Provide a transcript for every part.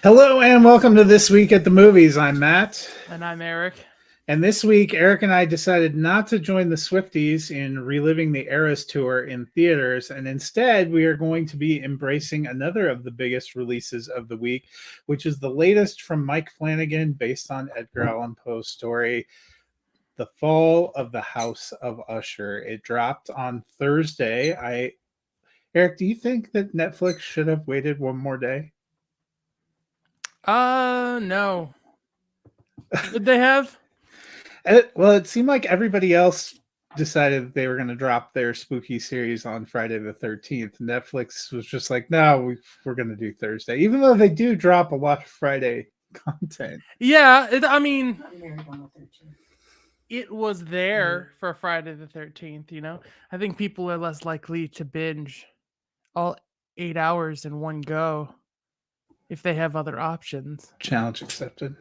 Hello and welcome to This Week at the Movies. I'm Matt. And I'm Eric. And this week, Eric and I decided not to join the Swifties in reliving the Eras tour in theaters. And instead, we are going to be embracing another of the biggest releases of the week, which is the latest from Mike Flanagan based on Edgar Allan Poe's story, The Fall of the House of Usher. It dropped on Thursday. Eric, do you think that Netflix should have waited one more day? No. Would they have? It seemed like everybody else decided that they were going to drop their spooky series on Friday the 13th. Netflix was just like, no, we're going to do Thursday, even though they do drop a lot of Friday content. Yeah, it was there for Friday the 13th, you know? I think people are less likely to binge all 8 hours in one go if they have other options. Challenge accepted.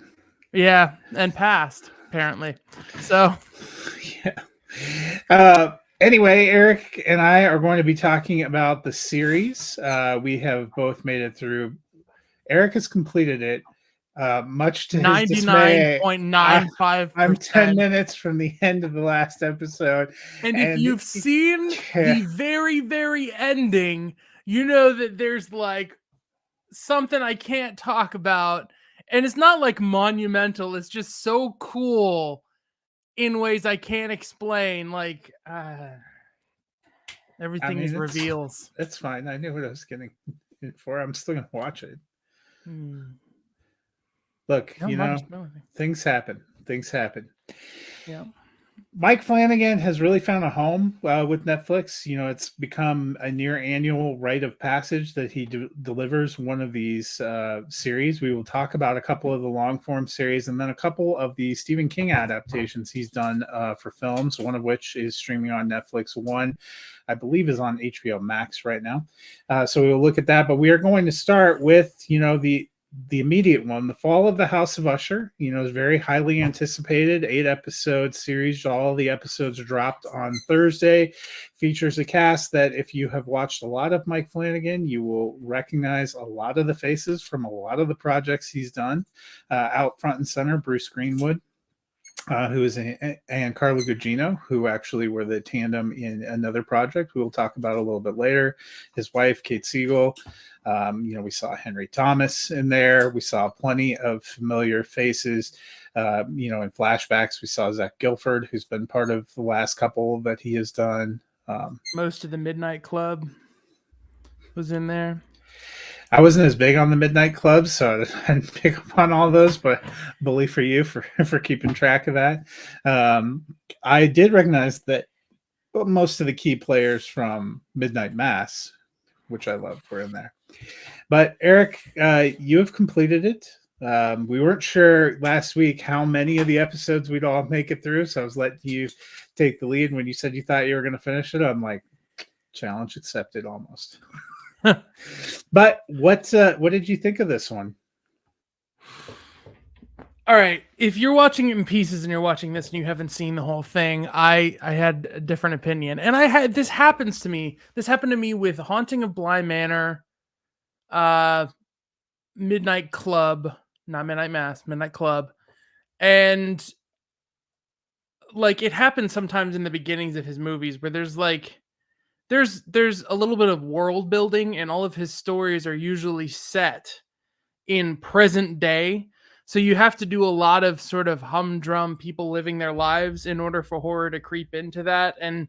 Yeah, and passed, apparently. So, yeah. Anyway, Eric and I are going to be talking about the series. We have both made it through. Eric has completed it. Much to his dismay, 99.95%. I'm 10 minutes from the end of the last episode. And if you've seen the very, very ending, you know that there's like something I can't talk about. And it's not like monumental. It's just so cool in ways I can't explain. Like, everything is reveals. It's fine. I knew what I was getting for. I'm still going to watch it. Look, things happen. Things happen. Yeah. Mike Flanagan has really found a home with Netflix. You know, it's become a near annual rite of passage that he delivers one of these series. We will talk about a couple of the long form series and then a couple of the Stephen King adaptations he's done for films, one of which is streaming on Netflix. One, I believe, is on HBO Max right now. So we will look at that. But we are going to start with, the immediate one, The Fall of the House of Usher. Is very highly anticipated 8-episode series. All the episodes are dropped on Thursday. Features a cast that, if you have watched a lot of Mike Flanagan, you will recognize a lot of the faces from a lot of the projects he's done. Out front and center, Bruce Greenwood, who is and Carla Gugino, who actually were the tandem in another project we will talk about a little bit later. His wife, Kate Siegel. We saw Henry Thomas in there. We saw plenty of familiar faces. In flashbacks, we saw Zach Gilford, who's been part of the last couple that he has done. Most of the Midnight Club was in there. I wasn't as big on the Midnight Club, so I didn't pick up on all those, but bully for you for keeping track of that. I did recognize that most of the key players from Midnight Mass, which I loved, were in there. But Eric, you have completed it. We weren't sure last week how many of the episodes we'd all make it through, so I was letting you take the lead. When you said you thought you were going to finish it, I'm like, challenge accepted almost. But what did you think of this one? All right, if you're watching it in pieces and you're watching this and you haven't seen the whole thing, I had a different opinion. And this happens to me. This happened to me with Haunting of Bly Manor, Midnight Club, not Midnight Mass, Midnight Club. And like, it happens sometimes in the beginnings of his movies where there's a little bit of world building, and all of his stories are usually set in present day. So you have to do a lot of sort of humdrum people living their lives in order for horror to creep into that. And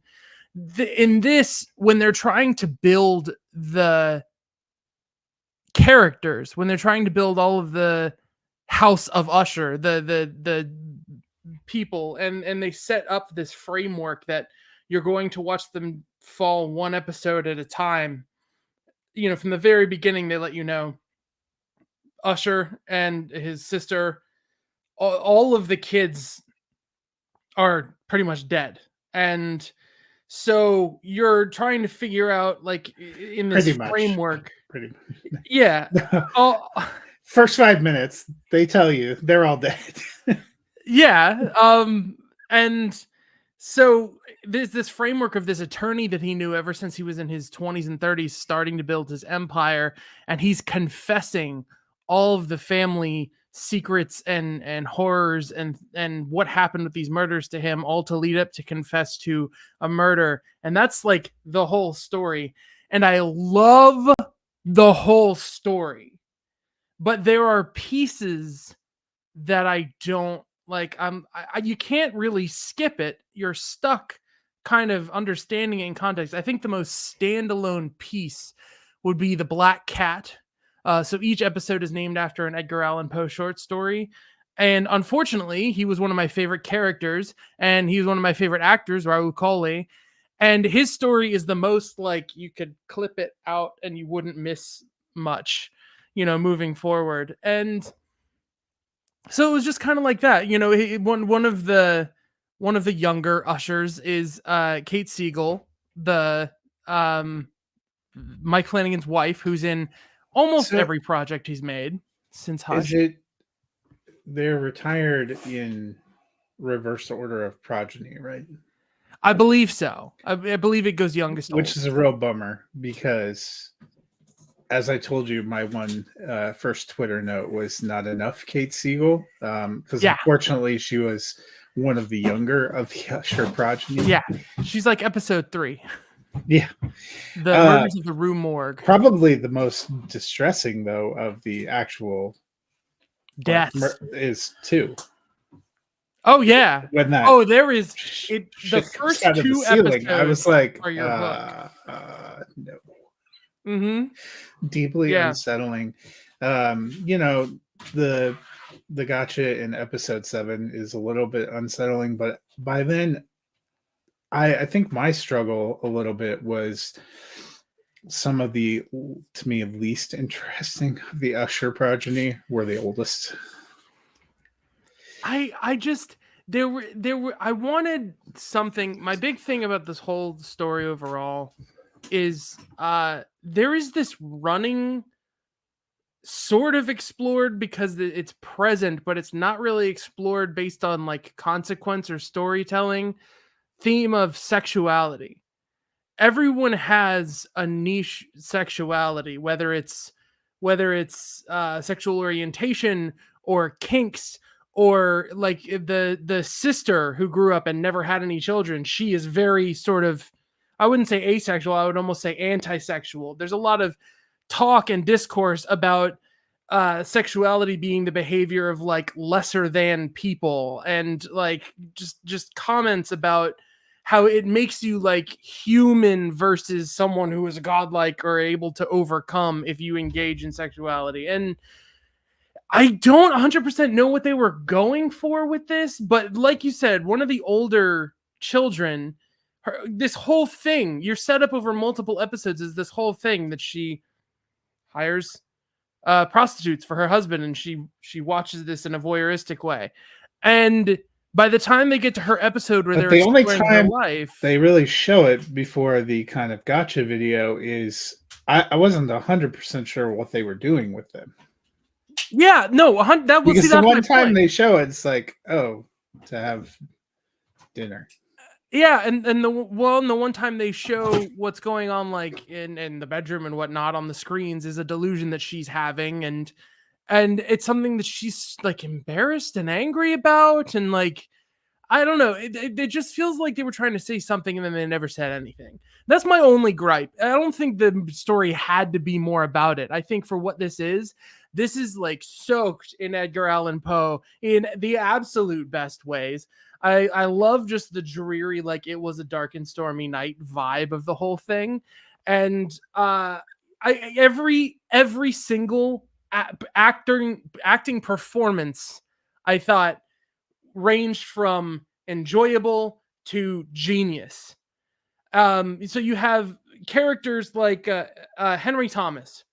in this, when they're trying to build the characters, when they're trying to build all of the House of Usher, the people, and they set up this framework that you're going to watch them fall one episode at a time. From the very beginning, they let you know Usher and his sister, all of the kids are pretty much dead. And so you're trying to figure out, like, in this framework. Pretty much. Yeah. First 5 minutes, they tell you they're all dead. Yeah. And so there's this framework of this attorney that he knew ever since he was in his 20s and 30s, starting to build his empire. And he's confessing all of the family secrets and horrors and what happened with these murders to him, all to lead up to confess to a murder. And that's like the whole story. And I love the whole story, but there are pieces that I don't like. You can't really skip it. You're stuck kind of understanding it in context. I think the most standalone piece would be the Black Cat. So each episode is named after an Edgar Allan Poe short story. And unfortunately, he was one of my favorite characters, and he was one of my favorite actors, Raul Coley. And his story is the most like you could clip it out and you wouldn't miss much, moving forward. And so it was just kind of like that, one of the younger ushers is Kate Siegel, the um Mike Flanagan's wife, who's in almost So every project he's made since is Hush. it they're retired in reverse order of progeny, right? I believe so. I believe it goes youngest to Which oldest. is a real bummer because, as I told you, my one first Twitter note was not enough Kate Siegel, because Yeah. unfortunately she was one of the younger of the Usher progeny. Yeah, she's like episode 3. Yeah. The Murders of the Rue Morgue. Probably the most distressing, though, of the actual Deaths. is 2. Oh yeah. When that There is it. The shit comes first out of the 2 ceiling, I was episodes like, are your hook. no. Mm-hmm. Deeply Yeah. unsettling. The gotcha in episode 7 is a little bit unsettling, but by then I think my struggle a little bit was some of the, to me, least interesting of the Usher progeny were the oldest. I just there were I wanted something. My big thing about this whole story overall is there is this running sort of explored because it's present, but it's not really explored based on like consequence or storytelling theme of sexuality. Everyone has a niche sexuality, whether it's sexual orientation or kinks, or like the sister who grew up and never had any children. She is very sort of, I wouldn't say asexual, I would almost say anti-sexual. There's a lot of talk and discourse about sexuality being the behavior of like lesser than people, and like just comments about how it makes you like human versus someone who is godlike or able to overcome if you engage in sexuality. And I don't 100% know what they were going for with this, but like you said, one of the older children, this whole thing, you're set up over multiple episodes, is this whole thing that she hires prostitutes for her husband, and she watches this in a voyeuristic way. And by the time they get to her episode where But they're the only exploring her time life, they really show it before the kind of gotcha video is I wasn't 100% sure what they were doing with them. yeah, no, that was Because the that's one my time point. they show it, it's like, oh, to have dinner. Yeah, and the one time they show what's going on like in the bedroom and whatnot on the screens is a delusion that she's having, and it's something that she's like embarrassed and angry about, and like I don't know. It just feels like they were trying to say something and then they never said anything. That's my only gripe. I don't think the story had to be more about it. I think for what this is like soaked in Edgar Allan Poe in the absolute best ways. I love just the dreary, like it was a dark and stormy night vibe of the whole thing. And every single acting performance, I thought, ranged from enjoyable to genius. So you have characters like Henry Thomas,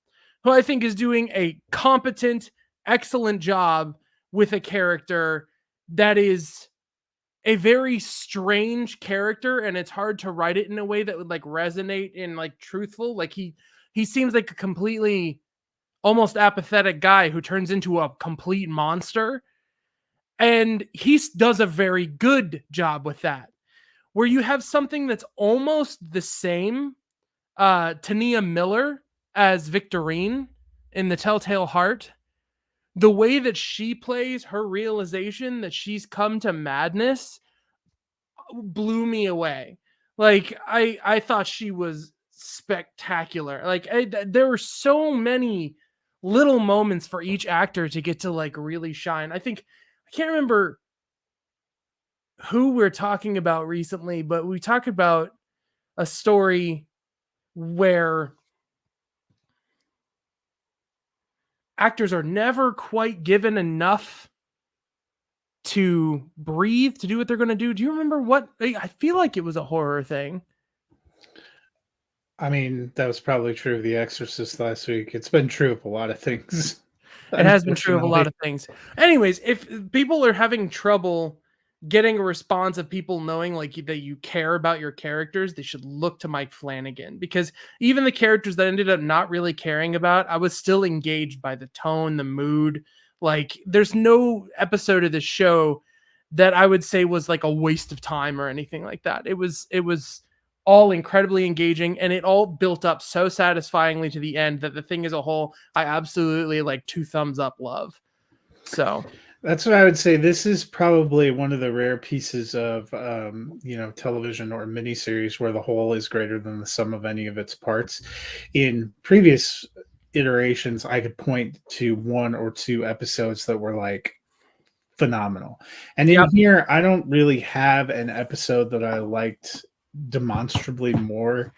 who I think is doing a competent, excellent job with a character that is a very strange character, and it's hard to write it in a way that would like resonate and like truthful. Like he seems like a completely almost apathetic guy who turns into a complete monster, and he does a very good job with that. Where you have something that's almost the same, Tania Miller as Victorine in The Telltale Heart, the way that she plays, her realization that she's come to madness blew me away. Like I thought she was spectacular. Like there were so many little moments for each actor to get to like really shine. I think I can't remember who we're talking about recently, but we talked about a story where actors are never quite given enough to breathe to do what they're going to do. Do you remember what? I feel like it was a horror thing. I mean, that was probably true of The Exorcist last week. It's been true of a lot of things, It has been true of a lot unfortunately. of things. Anyways, if people are having trouble getting a response of people knowing like that you care about your characters, they should look to Mike Flanagan, because even the characters that I ended up not really caring about, I was still engaged by the tone, the mood. Like there's no episode of this show that I would say was like a waste of time or anything like that. It was all incredibly engaging, and it all built up so satisfyingly to the end that the thing as a whole, I absolutely like 2 thumbs up love. So That's what I would say. This is probably one of the rare pieces of, television or miniseries where the whole is greater than the sum of any of its parts. In previous iterations, I could point to one or two episodes that were like phenomenal. And in yep. here, I don't really have an episode that I liked demonstrably more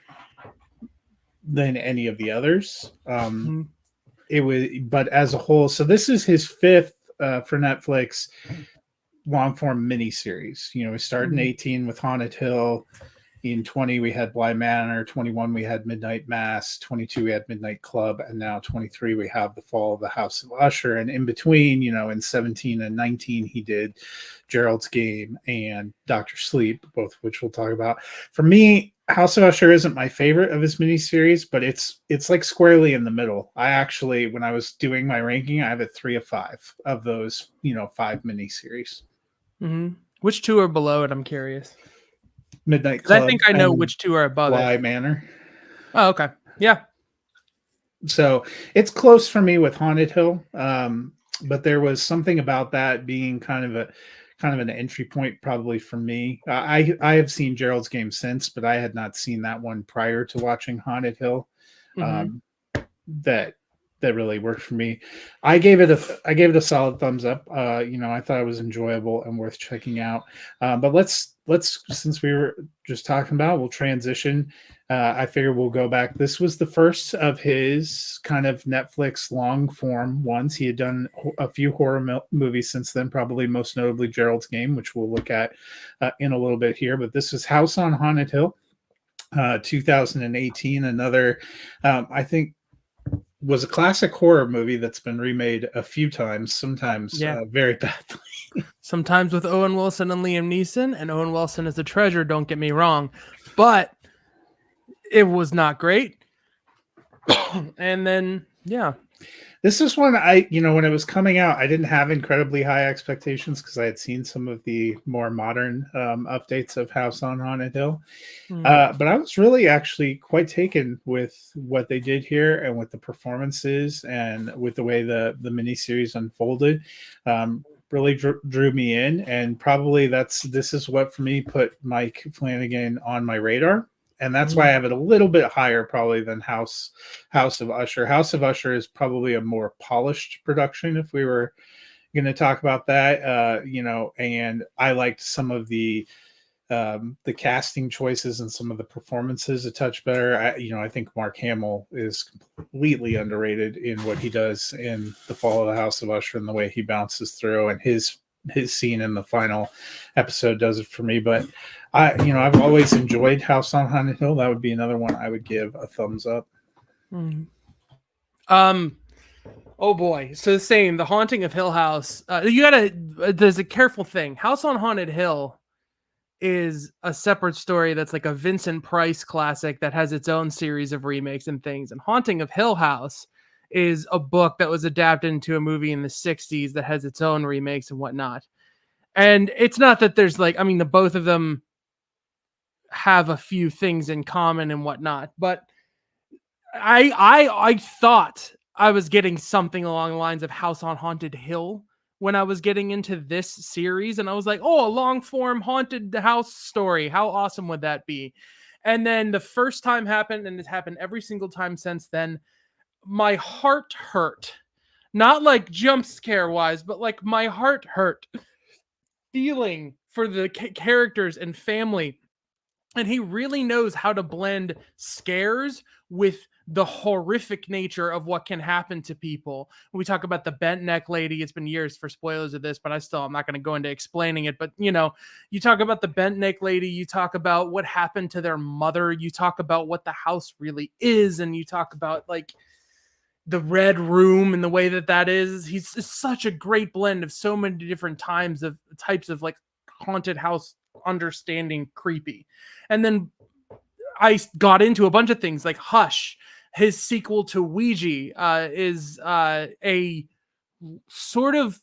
than any of the others. Mhm. It was, but as a whole, so this is his fifth for Netflix long form miniseries. We started in Mhm. 18 with Haunted Hill. In 20, we had Bly Manor. 21, we had Midnight Mass. 22, we had Midnight Club. And now 23, we have The Fall of the House of Usher. And in between, in 17 and 19, he did Gerald's Game and Dr. Sleep, both of which we'll talk about. For me, House of Usher isn't my favorite of his miniseries, but it's like squarely in the middle. I actually, when I was doing my ranking, I have it 3 of 5 of those, 5 miniseries. Mhm. Which two are below it? I'm curious. Midnight 'Cause I Club think I know and which two are above it. Bly Manor. Oh, okay. Yeah. So it's close for me with Haunted Hill, but there was something about that being kind of an entry point probably for me. I have seen Gerald's Game since, but I had not seen that one prior to watching Haunted Hill. Mhm. Um, that that really worked for me. I gave it a solid thumbs up. I thought it was enjoyable and worth checking out. But let's since we were just talking about, we'll transition. I figure we'll go back. This was the first of his kind of Netflix long form ones. He had done a few horror movies since then, probably most notably Gerald's Game, which we'll look at in a little bit here. But this is House on Haunted Hill, 2018. Another, I think, was a classic horror movie that's been remade a few times, sometimes Yeah. very badly. Sometimes with Owen Wilson and Liam Neeson, and Owen Wilson is a treasure, don't get me wrong, but it was not great. And then, yeah. This is one when it was coming out, I didn't have incredibly high expectations because I had seen some of the more modern updates of House on Haunted Hill. Mm. But I was really actually quite taken with what they did here and with the performances and with the way the miniseries unfolded. Really drew me in, and probably this is what for me put Mike Flanagan on my radar, and that's why I Mhm. have it a little bit higher probably than House of Usher. House of Usher is probably a more polished production if we were going to talk about that. And I liked some of the casting choices and some of the performances a touch better. I think Mark Hamill is completely underrated in what he does in The Fall of the House of Usher and the way he bounces through, and his scene in the final episode does it for me. But I've always enjoyed House on Haunted Hill. That would be another one I would give a thumbs up. Mhm. Um. Oh boy. So saying The Haunting of Hill House. You gotta. There's a careful thing. House on Haunted Hill is a separate story that's like a Vincent Price classic that has its own series of remakes and things. And Haunting of Hill House is a book that was adapted into a movie in the 60s that has its own remakes and whatnot. And it's not that there's like, I mean, the both of them have a few things in common and whatnot, but I thought I was getting something along the lines of House on Haunted Hill when I was getting into this series. And I was like, oh, a long form haunted house story. How awesome would that be? And then the first time happened, and it's happened every single time since then. My heart hurt. Not like jump scare wise, but like my heart hurt feeling for the characters and family. And he really knows how to blend scares with the horrific nature of what can happen to people. When we talk about the bent neck lady, it's been years for spoilers of this, but I'm not going to go into explaining it. But you talk about the bent neck lady, you talk about what happened to their mother, you talk about what the house really is, and you talk about like the red room and the way that is. He's such a great blend of so many different types of like haunted house understanding creepy. And then I got into a bunch of things like Hush. His sequel to Ouija is a sort of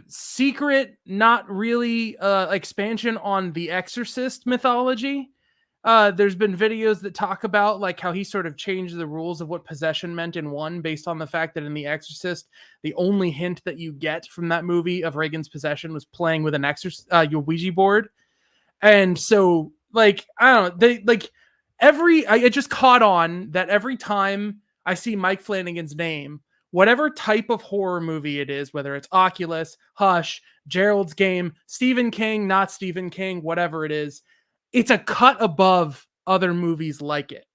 secret, not really expansion on the Exorcist mythology. There's been videos that talk about like how he sort of changed the rules of what possession meant in one based on the fact that in The Exorcist, the only hint that you get from that movie of Reagan's possession was playing with an your Ouija board. And so like, I don't know, they like I just caught on that every time I see Mike Flanagan's name, whatever type of horror movie it is, whether it's Oculus, Hush, Gerald's Game, Stephen King, not Stephen King, whatever it is, it's a cut above other movies like it.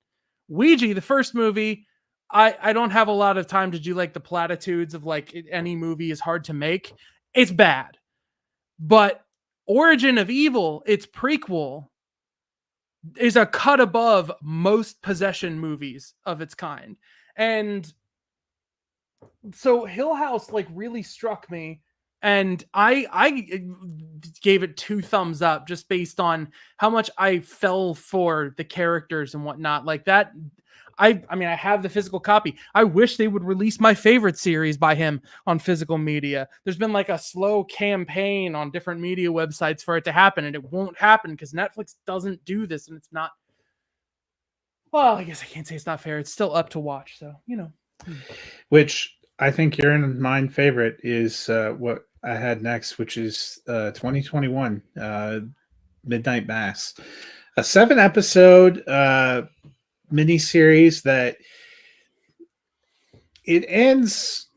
Ouija, the first movie, I don't have a lot of time to do like the platitudes of like any movie is hard to make. It's bad. But Origin of Evil, its prequel, is a cut above most possession movies of its kind. And so Hill House like really struck me, and I gave it 2 thumbs up just based on how much I fell for the characters and whatnot. Like that, I mean, I have the physical copy. I wish they would release my favorite series by him on physical media. There's been like a slow campaign on different media websites for it to happen, and it won't happen because Netflix doesn't do this, and it's not. Well, I guess I can't say it's not fair. It's still up to watch, so Which I think your and mine favorite is what I had next, which is 2021 Midnight Mass, a 7-episode miniseries that it ends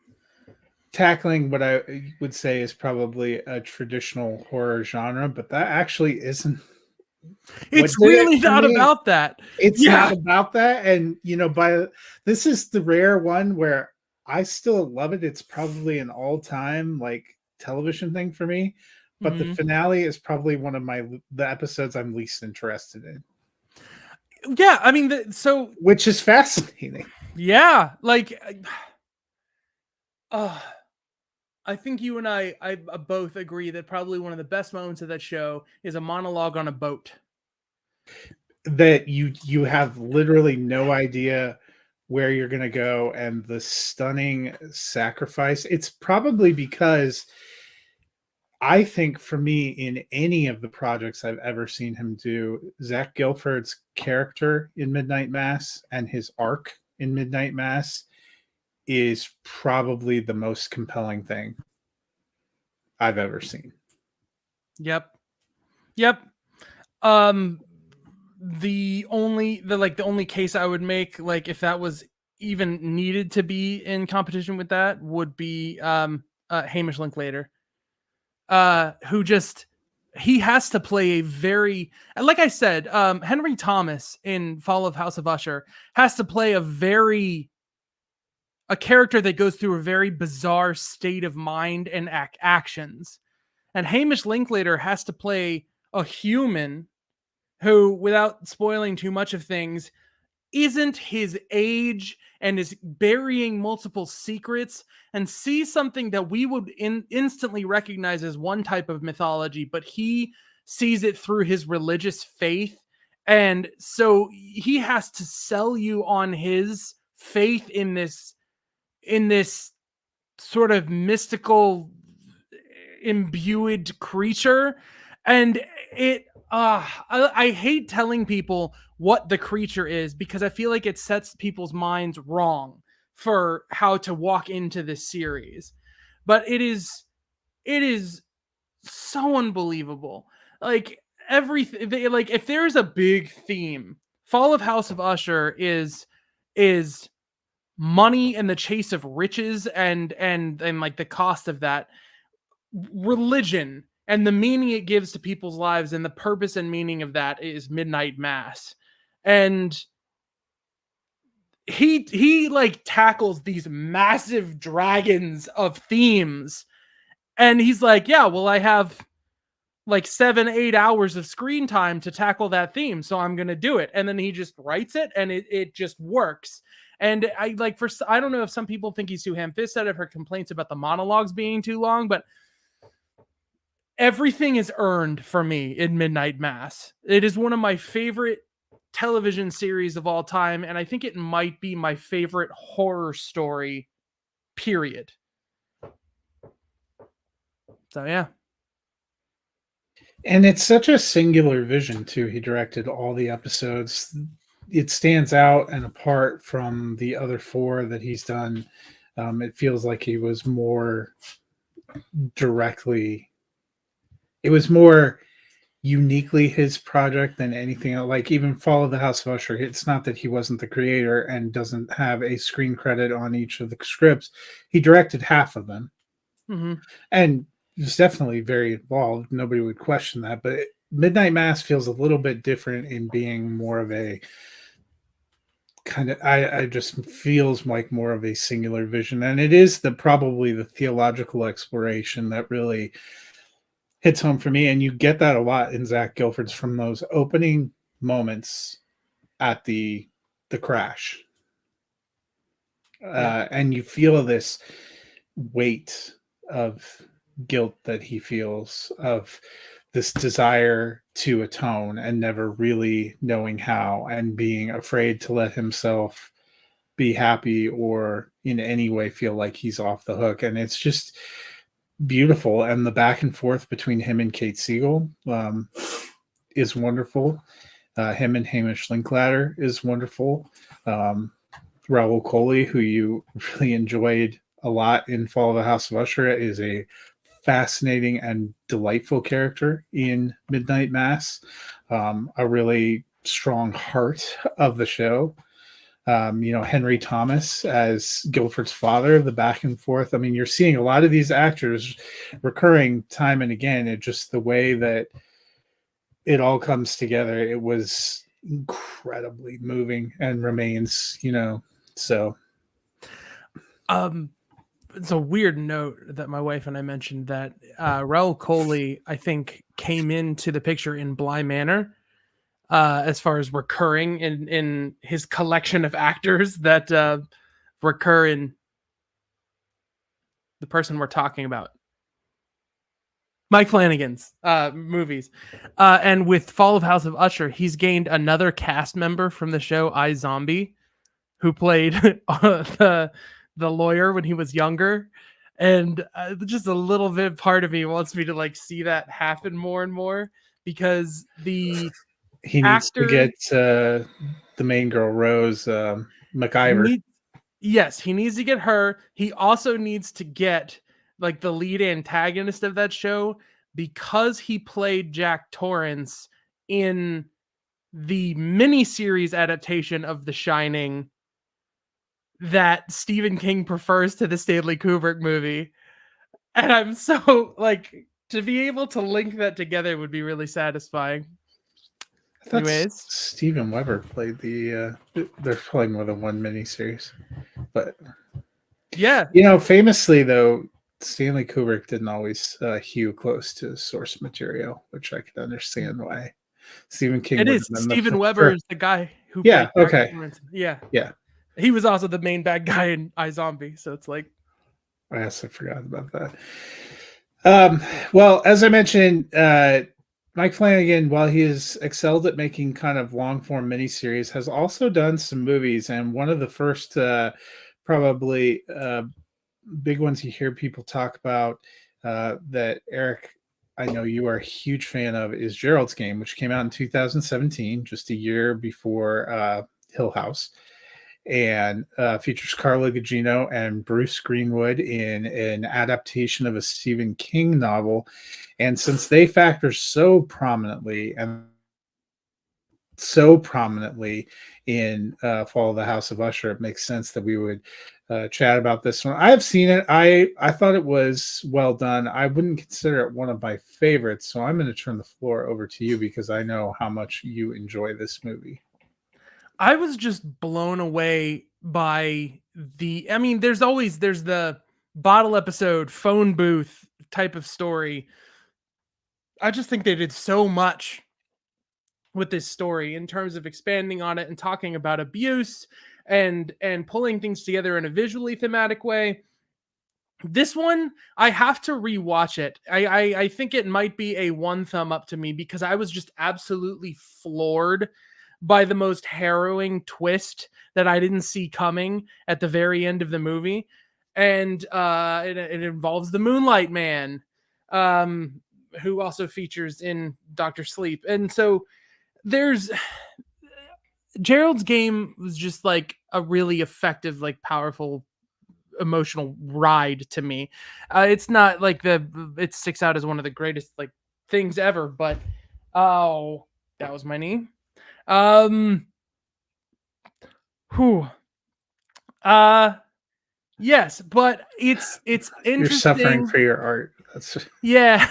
tackling what I would say is probably a traditional horror genre, but that actually isn't. it's really not about that. It's not about that, and this is the rare one where I still love it. It's probably an all-time like television thing for me, but the finale is probably one of the episodes I'm least interested in. Yeah, I mean, which is fascinating. Yeah, like, I think you and I both agree that probably one of the best moments of that show is a monologue on a boat. That you have literally no idea where you're going to go, and the stunning sacrifice. It's probably because I think for me, in any of the projects I've ever seen him do, Zach Gilford's character in Midnight Mass and his arc in Midnight Mass is probably the most compelling thing I've ever seen. Yep. The only case I would make, like if that was even needed to be in competition with that, would be Hamish Linklater, who just he has to play a very, like I said, Henry Thomas in Fall of House of Usher has to play a character that goes through a very bizarre state of mind and actions. And Hamish Linklater has to play a human who, without spoiling too much of things, isn't his age and is burying multiple secrets, and sees something that we would instantly recognize as one type of mythology, but he sees it through his religious faith. And so he has to sell you on his faith in this sort of mystical imbued creature. And I hate telling people what the creature is because I feel like it sets people's minds wrong for how to walk into this series. But it is so unbelievable. Like everything, like if there's a big theme, Fall of House of Usher is money and the chase of riches and like the cost of that, religion and the meaning it gives to people's lives, and the purpose and meaning of that is midnight mass. And he like tackles these massive dragons of themes, and he's like, yeah, well, I have like 7-8 hours of screen time to tackle that theme, so I'm gonna do it. And then he just writes it, and it just works. And I don't know if some people think he's too ham-fisted. I've heard complaints about the monologues being too long, but everything is earned for me in Midnight Mass. It is one of my favorite television series of all time, and I think it might be my favorite horror story, period. So yeah. And it's such a singular vision too. He directed all the episodes. It stands out and apart from the other 4 that he's done. It feels like he was more directly. It was more uniquely his project than anything else. Like even Fall of the House of Usher, it's not that he wasn't the creator and doesn't have a screen credit on each of the scripts. He directed half of them, and was definitely very involved. Nobody would question that. But Midnight Mass feels a little bit different in being more of a kind of, I just feels like more of a singular vision, and it is probably the theological exploration that really hits home for me. And you get that a lot in Zach Gilford's from those opening moments at the crash. And you feel this weight of guilt that he feels, of this desire to atone and never really knowing how, and being afraid to let himself be happy or in any way feel like he's off the hook. And it's just beautiful. And the back and forth between him and Kate Siegel is wonderful. Him and Hamish Linklater is wonderful. Raul Coley, who you really enjoyed a lot in Fall of the House of Usher, is a fascinating and delightful character in Midnight Mass. A really strong heart of the show. Henry Thomas as Guilford's father, the back and forth. I mean, you're seeing a lot of these actors recurring time and again. It just, the way that it all comes together, it was incredibly moving and remains, so. It's a weird note that my wife and I mentioned that Raul Coley, I think, came into the picture in Bly Manor, as far as recurring in his collection of actors that recur in the person we're talking about, Mike Flanagan's movies. And with Fall of House of Usher, he's gained another cast member from the show iZombie, who played the lawyer when he was younger. And just a little bit part of me wants me to like see that happen more and more, because he needs to get the main girl, Rose McIver. He needs to get her. He also needs to get like the lead antagonist of that show, because he played Jack Torrance in the miniseries adaptation of The Shining that Stephen King prefers to the Stanley Kubrick movie. And I'm so like, to be able to link that together would be really satisfying. Anyways, Steven Weber played there's probably more than one miniseries, but yeah, famously though, Stanley Kubrick didn't always hew close to source material, which I can understand why. Stephen King. It is Steven Weber is the guy who played okay. Yeah. He was also the main bad guy in iZombie, so it's like, I also forgot about that. Well, as I mentioned, Mike Flanagan, while he has excelled at making kind of long form miniseries, has also done some movies. And one of the first, probably big ones you hear people talk about that, Eric, I know you are a huge fan of, is Gerald's Game, which came out in 2017, just a year before Hill House. and features Carla Gugino and Bruce Greenwood in an adaptation of a Stephen King novel. And since they factor so prominently in Fall of the House of Usher, it makes sense that we would chat about this one. I've seen it. I thought it was well done. I wouldn't consider it one of my favorites, so I'm going to turn the floor over to you because I know how much you enjoy this movie. I was just blown away by I mean, there's the bottle episode, phone booth type of story. I just think they did so much with this story in terms of expanding on it and talking about abuse and pulling things together in a visually thematic way. This one, I have to rewatch it. I think it might be a one thumb up to me because I was just absolutely floored by the most harrowing twist that I didn't see coming at the very end of the movie. And it involves the Moonlight Man, who also features in Doctor Sleep. And so there's Gerald's Game was just like a really effective, like powerful emotional ride to me. It's not like it sticks out as one of the greatest like things ever, but oh, that was my knee. Whew. Yes, but it's You're suffering interesting. for your art. That's Yeah.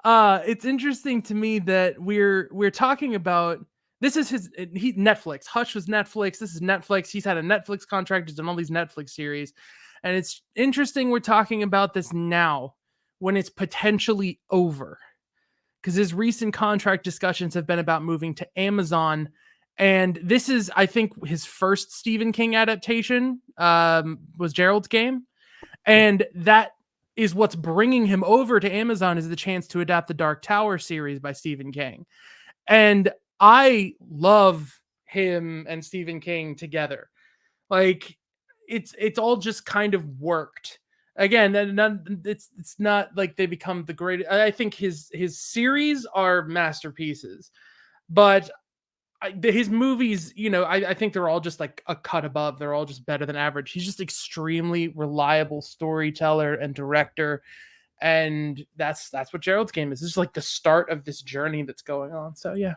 It's interesting to me that we're talking about this is Netflix. Hush was Netflix. This is Netflix. He's had a Netflix contract. He's done all these Netflix series. And it's interesting we're talking about this now when it's potentially over. Because his recent contract discussions have been about moving to Amazon. And this is, I think, his first Stephen King adaptation, was Gerald's Game. And that is what's bringing him over to Amazon is the chance to adapt the Dark Tower series by Stephen King. And I love him and Stephen King together. Like it's all just kind of worked. Again, it's not like they become the greatest. I think his series are masterpieces, but his movies, I think they're all just like a cut above. They're all just better than average. He's just extremely reliable storyteller and director, and that's what Gerald's Game is. This is like the start of this journey that's going on. So yeah.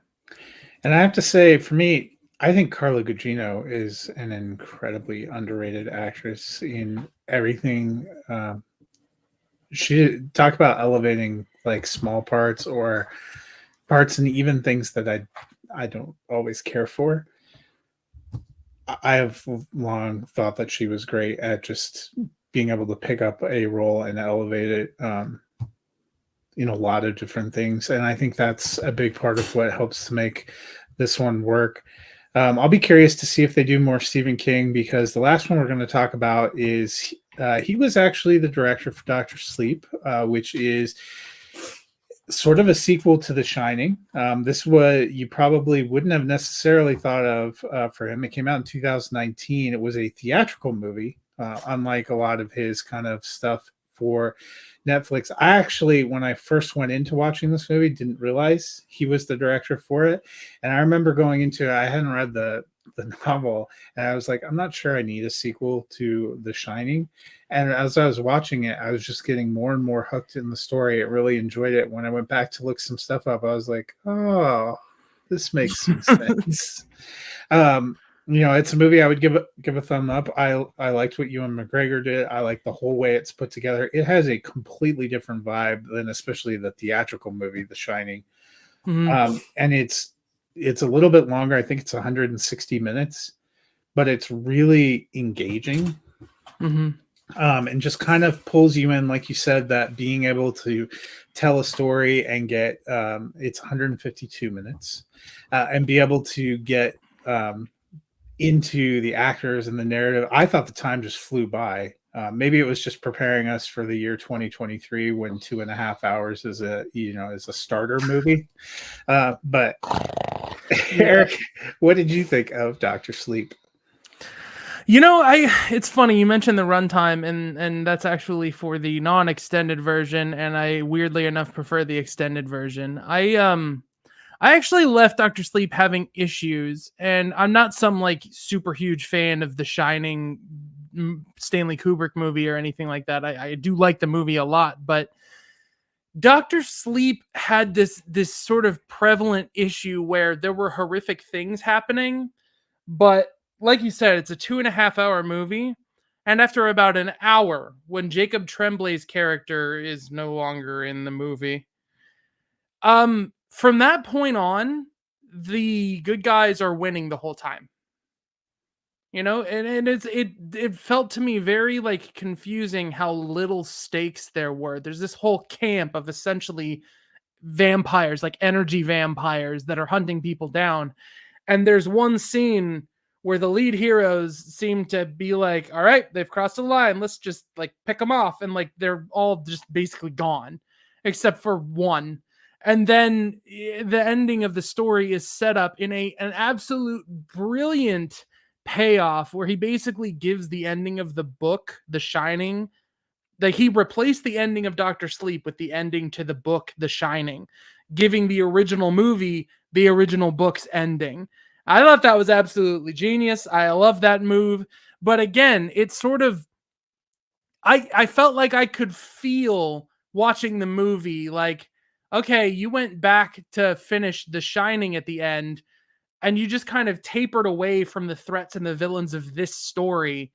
And I have to say, for me, I think Carla Gugino is an incredibly underrated actress in everything. She talk about elevating like small parts or parts and even things that I don't always care for. I have long thought that she was great at just being able to pick up a role and elevate it in a lot of different things. And I think that's a big part of what helps to make this one work. I'll be curious to see if they do more Stephen King because the last one we're going to talk about is he was actually the director for Doctor Sleep, which is sort of a sequel to The Shining. This was you probably wouldn't have necessarily thought of for him. It came out in 2019. It was a theatrical movie, unlike a lot of his kind of stuff for Netflix. I actually, when I first went into watching this movie, didn't realize he was the director for it. And I remember going into it, I hadn't read the novel, and I was like, I'm not sure I need a sequel to The Shining. And as I was watching it, I was just getting more and more hooked in the story. I really enjoyed it. When I went back to look some stuff up, I was like, oh, this makes some sense. It's a movie I would give a thumb up. I liked what Ewan McGregor did. I like the whole way it's put together. It has a completely different vibe than especially the theatrical movie, The Shining. Mm-hmm. And it's a little bit longer. I think it's 160 minutes, but it's really engaging. Mm-hmm. And just kind of pulls you in, like you said, that being able to tell a story and get it's 152 minutes and be able to get into the actors and the narrative. I thought the time just flew by. Maybe it was just preparing us for the year 2023 when 2.5 hours is a starter movie. But Yeah. Eric, what did you think of Dr. Sleep? It's funny you mentioned the runtime, and that's actually for the non-extended version, and I weirdly enough prefer the extended version. I actually left Doctor Sleep having issues, and I'm not some like super huge fan of the Shining Stanley Kubrick movie or anything like that. I do like the movie a lot, but Doctor Sleep had this sort of prevalent issue where there were horrific things happening, but like you said, it's a 2.5 hour movie. And after about an hour, when Jacob Tremblay's character is no longer in the movie, from that point on, the good guys are winning the whole time. You know, and it felt to me very like confusing how little stakes there were. There's this whole camp of essentially vampires, like energy vampires that are hunting people down. And there's one scene where the lead heroes seem to be like, all right, they've crossed the line. Let's just like pick them off. And like they're all just basically gone, except for one. And then the ending of the story is set up in an absolute brilliant payoff where he basically gives the ending of the book, The Shining, like he replaced the ending of Doctor Sleep with the ending to the book The Shining, giving the original movie the original book's ending. I thought that was absolutely genius. I love that move. But again, it's sort of I felt like I could feel watching the movie like, okay, you went back to finish The Shining at the end and you just kind of tapered away from the threats and the villains of this story,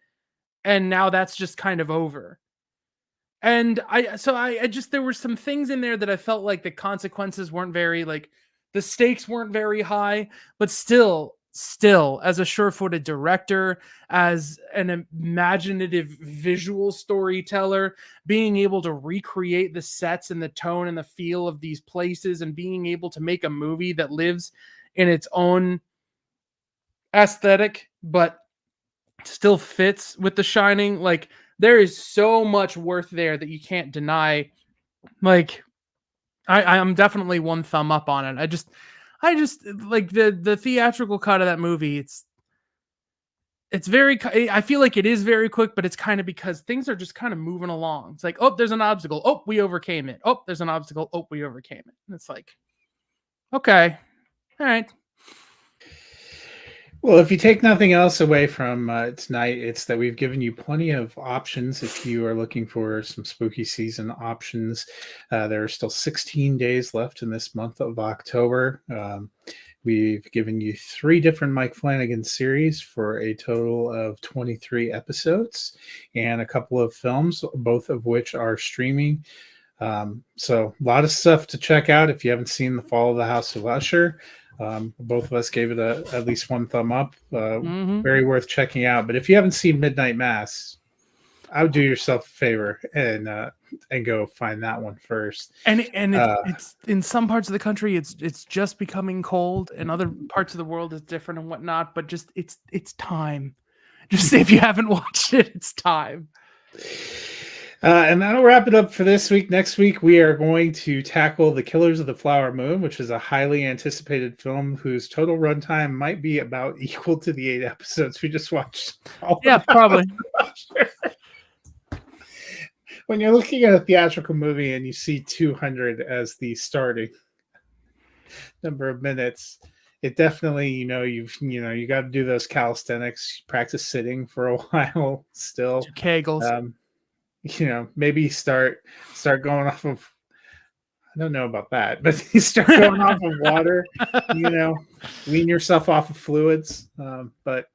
and now that's just kind of over. And I just there were some things in there that I felt like the consequences weren't very like the stakes weren't very high, but still as a sure-footed director, as an imaginative visual storyteller, being able to recreate the sets and the tone and the feel of these places and being able to make a movie that lives in its own aesthetic but still fits with The Shining, like there is so much worth there that you can't deny. Like I'm definitely one thumb up on it. I just like the theatrical cut of that movie. It's very I feel like it is very quick, but it's kind of because things are just kind of moving along. It's like, oh, there's an obstacle. Oh, we overcame it. Oh, there's an obstacle. Oh, we overcame it. And it's like, okay, all right. Well, if you take nothing else away from tonight, it's that we've given you plenty of options if you are looking for some spooky season options. There are still 16 days left in this month of October. We've given you 3 different Mike Flanagan series for a total of 23 episodes and a couple of films, both of which are streaming. So a lot of stuff to check out if you haven't seen The Fall of the House of Usher. Both of us gave it at least 1 thumb up. Very worth checking out. But if you haven't seen Midnight Mass, I would do yourself a favor and go find that one first. And it's in some parts of the country it's just becoming cold, and other parts of the world is different and whatnot. But just it's time. Just if you haven't watched it, it's time. And that'll wrap it up for this week. Next week, we are going to tackle The Killers of the Flower Moon, which is a highly anticipated film whose total runtime might be about equal to the 8 episodes we just watched. Yeah, probably. When you're looking at a theatrical movie and you see 200 as the starting number of minutes, it definitely, you got to do those calisthenics, practice sitting for a while still. Kegels. Maybe start going off of, I don't know about that, but you start going off of water, wean yourself off of fluids. But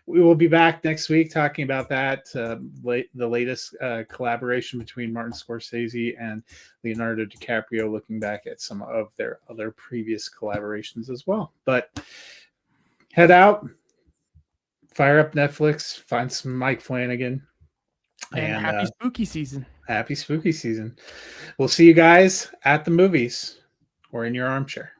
we will be back next week talking about that, the latest collaboration between Martin Scorsese and Leonardo DiCaprio, looking back at some of their other previous collaborations as well. But head out, fire up Netflix, find some Mike Flanagan. And happy spooky season. Happy spooky season. We'll see you guys at the movies or in your armchair.